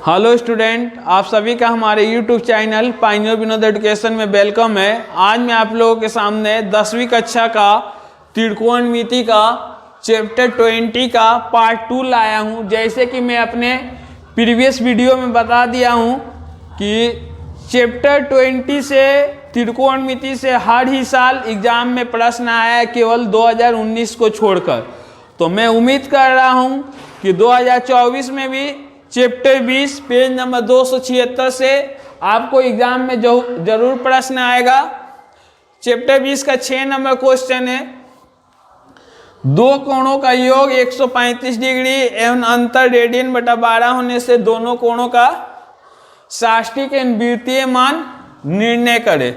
Hello student, आप सभी का हमारे YouTube channel pioneer Vinod education में वेलकम है। आज मैं आप लोगों के सामने 10वीं कक्षा का त्रिकोणमिति का चैप्टर 20 का पार्ट 2 लाया हूं। जैसे कि मैं अपने प्रीवियस वीडियो में बता दिया हूं कि चैप्टर 20 से त्रिकोणमिति से हर ही साल एग्जाम में प्रश्न आया है, केवल 2019 को छोड़कर। तो मैं उम्मीद कर रहा हूं कि 2024 में भी चैप्टर 20 पेज नंबर 276 से आपको एग्जाम में जरूर प्रश्न आएगा। चैप्टर 20 का 6 नंबर क्वेश्चन है, दो कोणों का योग 135 डिग्री एवं अंतर रेडियन बटा 12 होने से दोनों कोणों का साष्टिक एवं वृत्तीय मान निर्णय करें।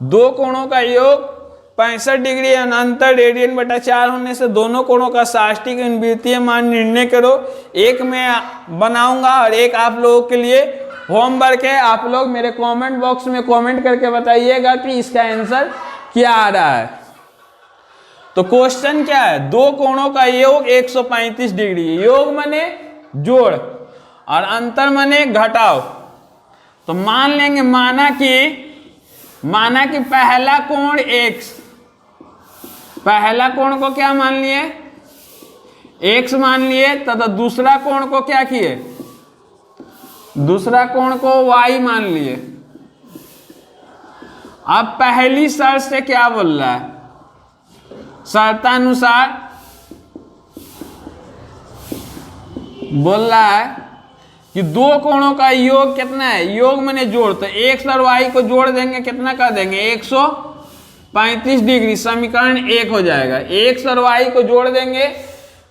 दो कोणों का योग 65 डिग्री एवं अंतर रेडियन बटा 4 होने से दोनों कोणों का साष्टिक एवं वृत्तीय मान निर्णय करो। एक मैं बनाऊंगा और एक आप लोगों के लिए होमवर्क है। आप लोग मेरे कमेंट बॉक्स में कमेंट करके बताइएगा कि इसका आंसर क्या आ रहा है। तो क्वेश्चन क्या है, दो कोणों का योग 135 डिग्री, योग माने जोड़ और अंतर माने घटाव। तो मान लेंगे, माना कि पहला कोण x, पहला कोण को क्या मान लिए, x मान लिए, तथा दूसरा कोण को क्या किए, दूसरा कोण को y मान लिए। अब पहली शर्त से क्या बोल रहा है, शर्तानुसार बोल रहा है कि दो कोणों का योग कितना है, योग माने जोड़, तो x और y को जोड़ देंगे, कितना कर देंगे 135 डिग्री, समीकरण 1 हो जाएगा। x और y को जोड़ देंगे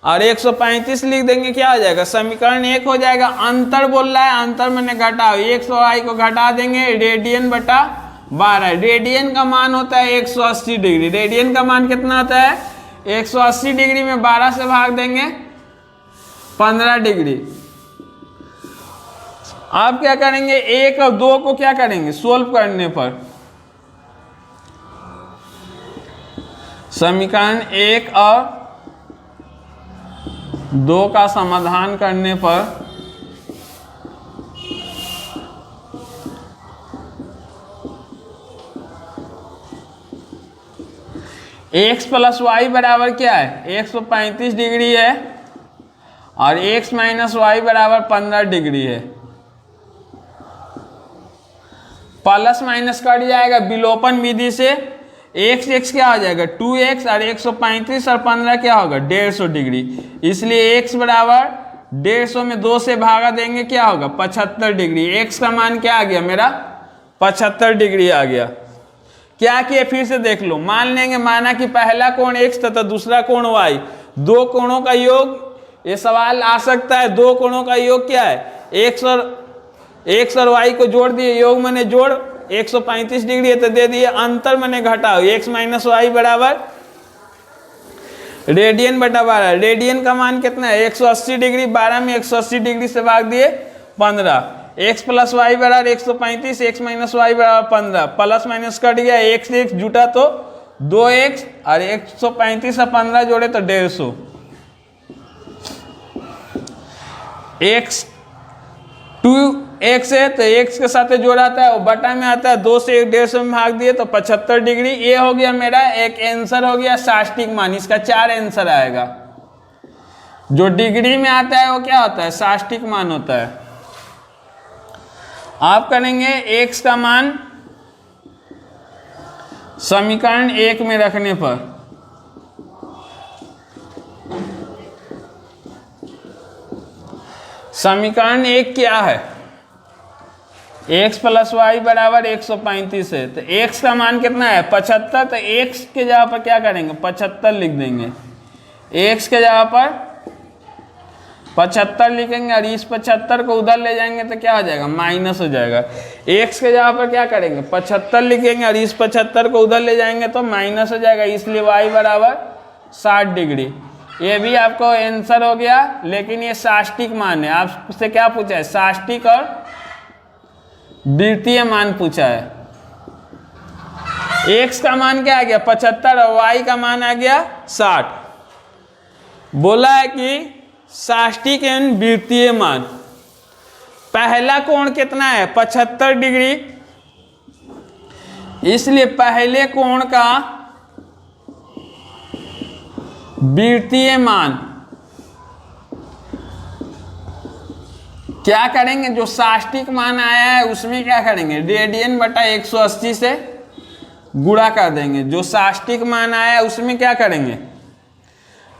और 135 लिख देंगे, क्या हो जाएगा, समीकरण 1 हो जाएगा। अंतर बोल रहा है, अंतर माने घटाओ, x और y को घटा देंगे, रेडियन बटा 12। रेडियन का मान होता है 180 डिग्री, रेडियन का मान कितना होता है 180 डिग्री में 12 से भाग देंगे 15 डिग्री। आप क्या करेंगे, 1 और 2 को क्या करेंगे, सोल्व करने पर समीकरण 1 और 2 का समाधान करने पर x प्लस वाई बराबर क्या है, 135 डिग्री है और x माइनस वाई बराबर 15 डिग्री है। प्लस माइनस कट जाएगा विलोपन विधि से, x क्या हो जाएगा 2x और 135 और 15 क्या होगा 150 डिग्री। इसलिए x बराबर 150 में 2 से भागा देंगे, क्या होगा 75 डिग्री। x का मान क्या आ गया मेरा 75 डिग्री आ गया। क्या किए फिर से देख लो, मान लेंगे, माना कि पहला कोण x तथा दूसरा कोण y, दो कोणों का योग, ये सवाल आ सकता है, दो कोणों का योग क्या है, x और y को जोड़ दिए, योग माने जोड़, 135 डिग्री है तो दे दिए, अंतर माने घटाओ, x माइनस वाई बराबर रेडियन बटा 12। रेडियन का मान कितना है 180 डिग्री, 12 में 180 डिग्री से भाग दिए 15। x प्लस वाई बराबर 135, x माइनस वाई बराबर 15, प्लस माइनस कट गया, x जुटा तो 2x और 135 और 15 जोड़े तो 150। x 2x है तो x के साथ जोड़ा आता है, और बटा में आता है, 2 से 150 में भाग दिए तो 75 डिग्री। ये हो गया मेरा एक आंसर, हो गया साष्टिक मान। इसका 4 आंसर आएगा। जो डिग्री में आता है वो क्या होता है, साष्टिक मान होता है। आप करेंगे x का मान समीकरण 1 में रखने पर समीकरण 1 क्या है, x प्लस वाई बराबर 135 है, तो x का मान कितना है 75, तो x के जगह पर क्या करेंगे 75 लिख देंगे, x के जगह पर 75 लिखेंगे और इस 75 को उधर ले जाएंगे तो क्या हो जाएगा माइनस हो जाएगा। x के जगह पर क्या करेंगे 75 लिखेंगे और इस 75 को उधर ले जाएंगे तो माइनस हो जाएगा, इसलिए y बराबर 60 डिग्री। ये भी आपको आंसर हो गया, लेकिन ये साष्टिक मान है। आपसे क्या पूछा है, साष्टिक और वृत्तीय मान पूछा है। x का मान क्या आ गया 75 और y का मान आ गया 60। बोला है कि साष्टिक एवं वृत्तीय मान, पहला कोण कितना है 75 डिग्री, इसलिए पहले कोण का विवर्तीय मान क्या करेंगे, जो साष्टिक मान आया है उसमें क्या करेंगे, रेडियन बटा 180 से गुणा कर देंगे। जो साष्टिक मान आया है उसमें क्या करेंगे,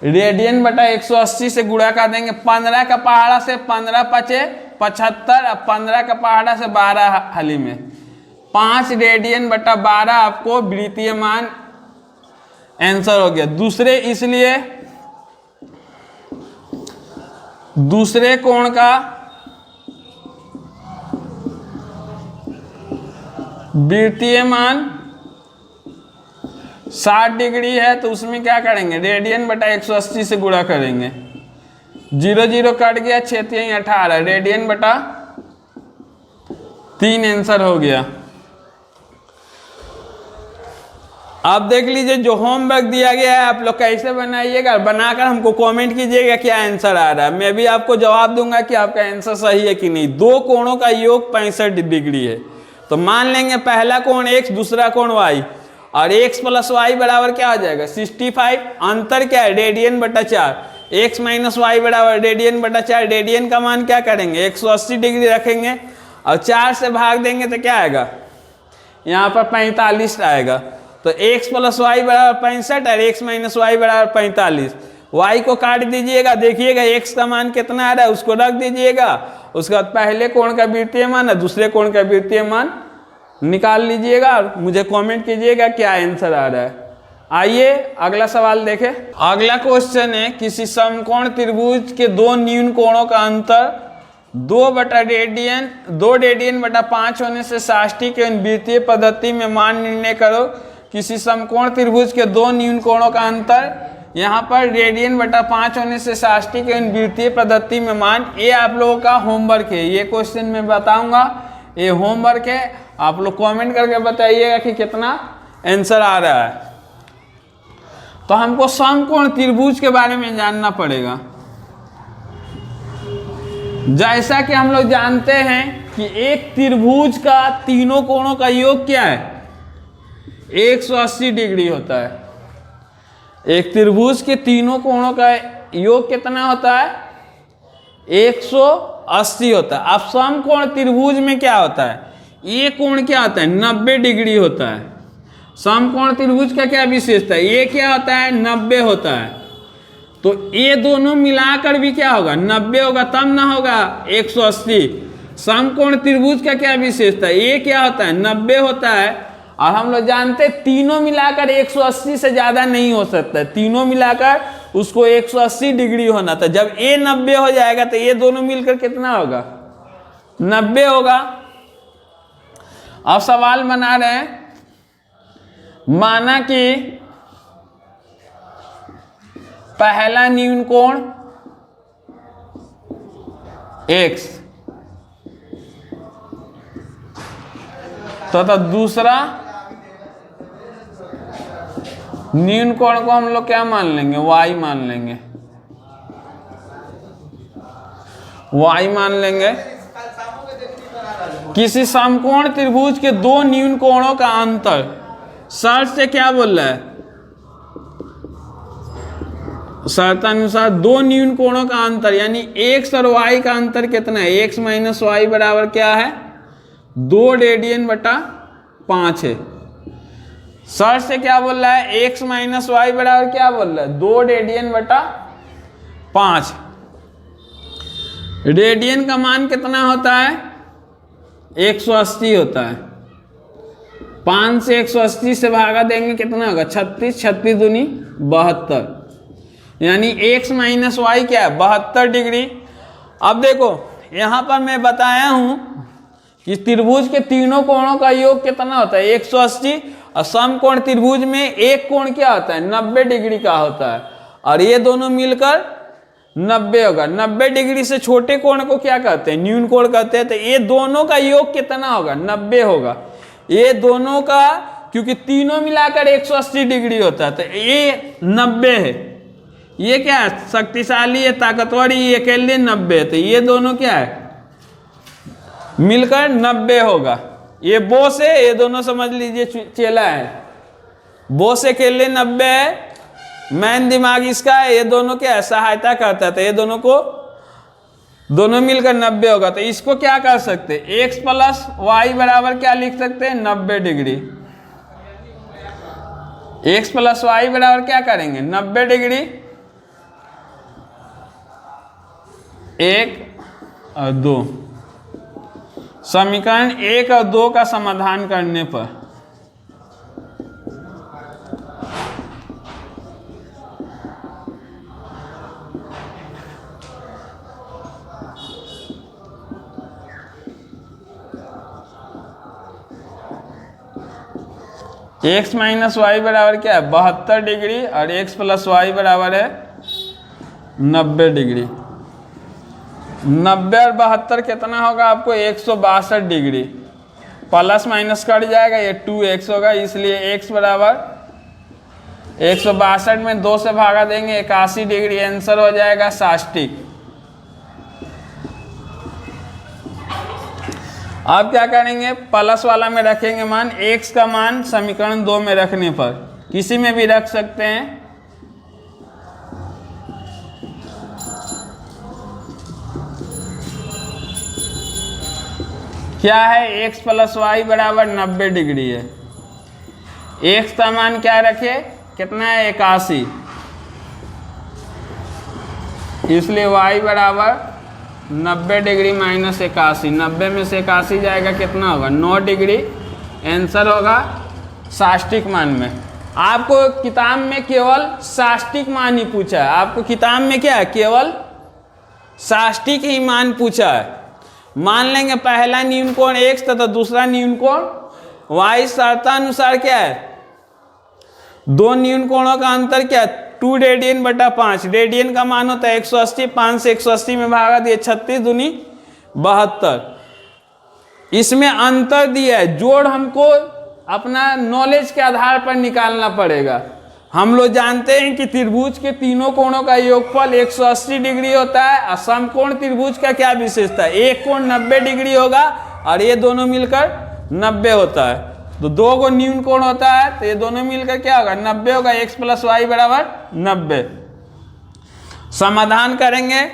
रेडियन बटा 180 से गुणा कर देंगे। 15 का पहाड़ा से 15 पचे 75, अब 15 का पहाड़ा से 12 हली में 5 रेडियन बटा 12 आपको विवर्तीय मान आंसर हो गया। दूसरे, इसलिए दूसरे कोण का विवर्तीय मान 60 डिग्री है, तो उसमें क्या करेंगे, रेडियन बटा 180 से गुणा करेंगे। 0 0 कट गया, 6 3 18, रेडियन बटा 3 आंसर हो गया। अब देख लीजिए जो होमवर्क दिया गया है आप लोग कैसे बनाइएगा, बनाकर हमको कमेंट कीजिएगा क्या आंसर आ रहा है। मैं भी आपको जवाब दूंगा कि आपका आंसर सही है कि नहीं। दो कोणों का योग 65 डिग्री है, तो मान लेंगे पहला कोण x, दूसरा कोण y, और x प्लस वाई बराबर क्या हो जाएगा 65। अंतर क्या है, रेडियन बटा 4, x माइनस वाई बराबर रेडियन बटा 4। रेडियन का मान क्या करेंगे 180 डिग्री रखेंगे और 4 से भाग देंगे तो क्या आएगा, यहाँ पर 45 आएगा। तो x प्लस वाई बराबर 65 और x माइनस वाई बराबर 45। y को काट दीजिएगा, देखिएगा x का मान कितना आ रहा है उसको रख दीजिएगा। उसके बाद पहले कोण का विवर्तीय मान और दूसरे कोण का विवर्तीय मान निकाल लीजिएगा और मुझे कमेंट कीजिएगा क्या आंसर आ रहा है। आइए अगला सवाल देखें। अगला क्वेश्चन है, किसी समकोण त्रिभुज के दो न्यून कोणों का अंतर 2 रेडियन बटा 5 होने से साष्टिक एवं विवर्तीय पद्धति में मान निर्णय करो। किसी समकोण त्रिभुज के दो न्यून कोणों का अंतर, यहाँ पर रेडियन बटा 5 होने से साष्टिक एवं विवर्तीय पद्धति में मान। ये आप लोगों का होमवर्क है, ये क्वेश्चन मैं बताऊंगा, ये होमवर्क है। आप लोग कमेंट करके बताइएगा कि कितना आंसर आ रहा है। तो हमको समकोण त्रिभुज के बारे में जानना पड़ेगा। जैसा कि हम लोग जानते हैं कि एक त्रिभुज का तीनों कोणों का योग क्या है 180 डिग्री होता है। एक त्रिभुज के तीनों कोणों का योग कितना होता है 180 होता है। अब समकोण त्रिभुज में क्या होता है, ये कोण क्या होता है 90 डिग्री होता है। समकोण त्रिभुज का क्या विशेषता है, ये क्या होता है 90 होता है। तो ये दोनों मिलाकर भी क्या होगा 90 होगा, तब ना होगा 180। समकोण त्रिभुज का क्या विशेषता है, ये क्या होता है 90 होता है। और हम लोग जानते हैं तीनों मिलाकर 180 से ज्यादा नहीं हो सकता है, तीनों मिलाकर उसको 180 डिग्री होना था। जब ये 90 हो जाएगा तो ये दोनों मिलकर कितना होगा 90 होगा। अब सवाल बना रहे हैं, माना कि पहला न्यून कोण x, तो दूसरा न्यून कोण को हम लोग क्या मान लेंगे y मान लेंगे, y मान लेंगे। किसी समकोण त्रिभुज के दो न्यून कोणों का अंतर, शर्त से क्या बोल रहा है, शर्तानुसार दो न्यून कोणों का अंतर यानी x और y का अंतर कितना है, x माइनस वाई बराबर क्या है 2 रेडियन बटा 5 है। शर्त से क्या बोल रहा है x माइनस वाई बराबर क्या बोल रहा है 2 रेडियन बटा 5। रेडियन का मान कितना होता है 180 होता है। 5 से 180 से भागा देंगे कितना होगा 36, 36 दूनी 72, यानी x माइनस वाई क्या है 72 डिग्री। अब देखो यहाँ पर मैं बताया हूँ कि त्रिभुज के तीनों कोणों का योग कितना होता है 180, और समकोण त्रिभुज में एक कोण क्या होता है 90 डिग्री का होता है, और ये दोनों मिलकर 90 होगा। 90 डिग्री से छोटे कोण को क्या कहते हैं न्यून कोण कहते हैं। तो ये दोनों का योग कितना होगा 90 होगा। ये दोनों का क्योंकि तीनों मिलाकर 180 डिग्री होता है, तो ये 90 है। ये क्या है शक्तिशाली है, ताकतवर, ये अकेले 90 है, तो ये दोनों क्या है मिलकर 90 होगा। ये बो से ये दोनों समझ लीजिए चेला है, बो से केले 90 है, मैन दिमाग इसका है, ये दोनों क्या है सहायता करता है, तो ये दोनों को दोनों मिलकर 90 होगा। तो इसको क्या कर सकते हैं, x प्लस वाई बराबर क्या लिख सकते हैं 90 डिग्री। x प्लस वाई बराबर क्या करेंगे 90 डिग्री। 1 और 2, समीकरण 1 और 2 का समाधान करने पर x माइनस वाई बराबर क्या है 72 डिग्री और x प्लस वाई बराबर है 90 डिग्री। 90 और 72 कितना होगा आपको 162 डिग्री, प्लस माइनस कट जाएगा, ये 2x होगा, इसलिए x बराबर 162 में 2 से भागा देंगे 81 डिग्री, आंसर हो जाएगा साष्टिक। अब क्या करेंगे, प्लस वाला में रखेंगे मान, x का मान समीकरण 2 में रखने पर, किसी में भी रख सकते हैं, क्या है x प्लस वाई बराबर 90 डिग्री है। x का मान क्या रखे, कितना है 81, इसलिए y बराबर 90 डिग्री माइनस 81, 90 में से 81 जाएगा कितना होगा 9 डिग्री, आंसर होगा साष्टिक मान में। आपको किताब में केवल साष्टिक मान ही पूछा है, आपको किताब में क्या है केवल साष्टिक ही मान पूछा है। मान लेंगे पहला न्यून कोण x तथा दूसरा न्यून कोण y, शर्तानुसार क्या है दो न्यून कोणों का अंतर क्या है 2 रेडियन बटा 5, रेडियन का मान होता है 180, 5 से 180 में भागा दिए 36 दूनी 72, इसमें अंतर दिया है, जोड़ हमको अपना नॉलेज के आधार पर निकालना पड़ेगा। हम लोग जानते हैं कि त्रिभुज के तीनों कोणों का योगफल 180 डिग्री होता है, और समकोण त्रिभुज का क्या विशेषता है, एक कोण 90 डिग्री होगा और ये दोनों मिलकर 90 होता है, तो 2 को न्यून कोण होता है, तो ये दोनों मिलकर क्या होगा 90 होगा, x प्लस वाई बराबर 90। समाधान करेंगे,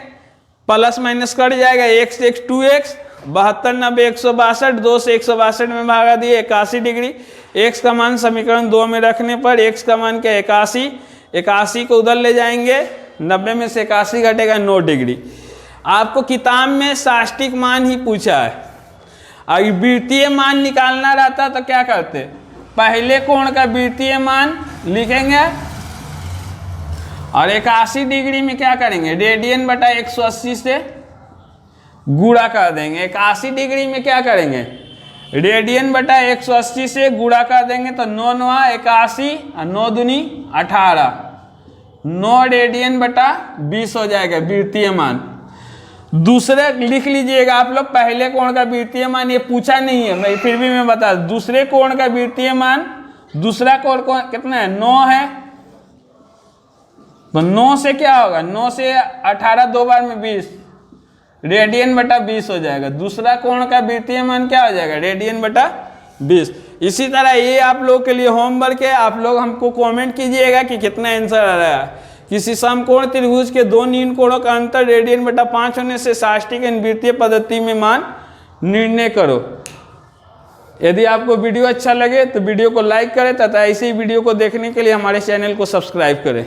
प्लस माइनस कट जाएगा, x 2x, 72 90 162, 2 से 162 में भागा दिए 81 डिग्री, x का मान समीकरण 2 में रखने पर x का मान क्या 81, 81 को उधर ले जाएंगे, 90 में से 81 घटेगा 9 डिग्री। आपको किताब में साष्टिक मान ही पूछा है, अगर वृत्तीय मान निकालना रहता तो क्या करते, पहले कोण का वृत्तीय मान लिखेंगे और 81 डिग्री में क्या करेंगे रेडियन बटा 180 से गुणा कर देंगे, 81 डिग्री में क्या करेंगे रेडियन बटा 180 से गुणा कर देंगे, तो 9 9 81 और 9 दूनी 18, 9 रेडियन बटा 20 हो जाएगा वृत्तीय मान। दूसरे लिख लीजिएगा आप लोग, पहले कोण का वृत्तीय मान ये पूछा नहीं है, मैं फिर भी मैं बता दूं, दूसरे कोण का वृत्तीय मान, दूसरा कोण कितना है 9 है, तो 9 से क्या होगा 9 से 18 दो बार में 20, रेडियन बटा 20 हो जाएगा। दूसरा कोण का वृत्तीय मान क्या हो जाएगा रेडियन बटा 20। इसी तरह ये आप लोग के लिए होमवर्क है, आप लोग हमको कमेंट कीजिएगा कि कितना आंसर आ रहा है। किसी समकोण त्रिभुज के दो न्यून कोणों का अंतर रेडियन बटा 5 होने से साष्टिक वृत्तीय पद्धति में मान निर्णय करो। यदि आपको वीडियो अच्छा लगे तो वीडियो को लाइक करें तथा ऐसे ही वीडियो को देखने के लिए हमारे चैनल को सब्सक्राइब करें।